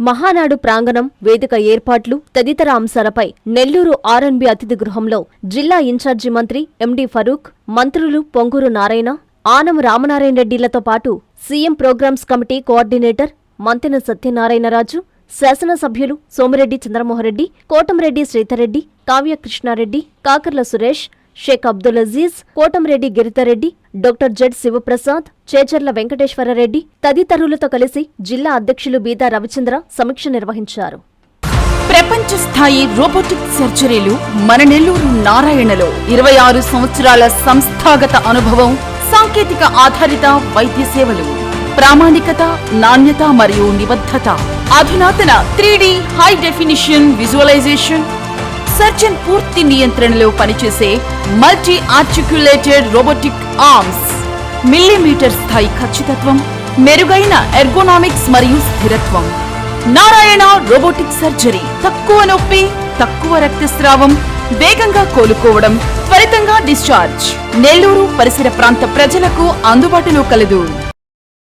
మహానాడు ప్రాంగణం, వేదిక ఏర్పాట్లు తదితర అంశాలపై నెల్లూరు ఆర్ఎన్బి అతిథి గృహంలో జిల్లా ఇన్ఛార్జి మంత్రి ఎండి ఫరూక్, మంత్రులు పొంగూరు నారాయణ, ఆనం రామనారాయణ రెడ్డిలతో పాటు CM programmes committee coordinator Manthena Satyanarayana Raju, శాసనసభ్యులు సోమిరెడ్డి చంద్రమోహన్రెడ్డి, కోటంరెడ్డి శ్రీధర్రెడ్డి, కావ్య కృష్ణారెడ్డి, కాకర్ల సురేష్, షేక్ అబ్దుల్ అజీజ్, కోటంరెడ్డి గిరిధర్రెడ్డి, డాక్టర్ జెడ్ శివప్రసాద్, చేచర్ల వెంకటేశ్వరరెడ్డి తదితరులతో కలిసి జిల్లా అధ్యక్షులు బీదా రవిచంద్ర సమీక్ష నిర్వహించారు. ప్రపంచ స్థాయి రోబోటిక్ సర్జరీలు మన నెల్లూరు నారాయణలో 26 సంవత్సరాల సంస్థాగత అనుభవం, సాంకేతిక ఆధారిత వైద్య సేవలు, ప్రామాణికత, నాణ్యత మరియు నిబద్ధత, అధునాతన 3D high definition visualisation, surgeon పూర్తి నియంత్రణలో పనిచేసే multi articulated robotic arms, millimetre స్థాయి ఖచ్చితత్వం, మెరుగైన ఎర్గోనామిక్స్ మరియు స్థిరత్వం. నారాయణ రోబోటిక్ సర్జరీ తక్కువ నొప్పి, తక్కువ రక్తస్రావం, వేగంగా కోలుకోవడం, త్వరితంగా డిశ్చార్జ్. నెల్లూరు పరిసర ప్రాంత ప్రజలకు అందుబాటులో కలదు.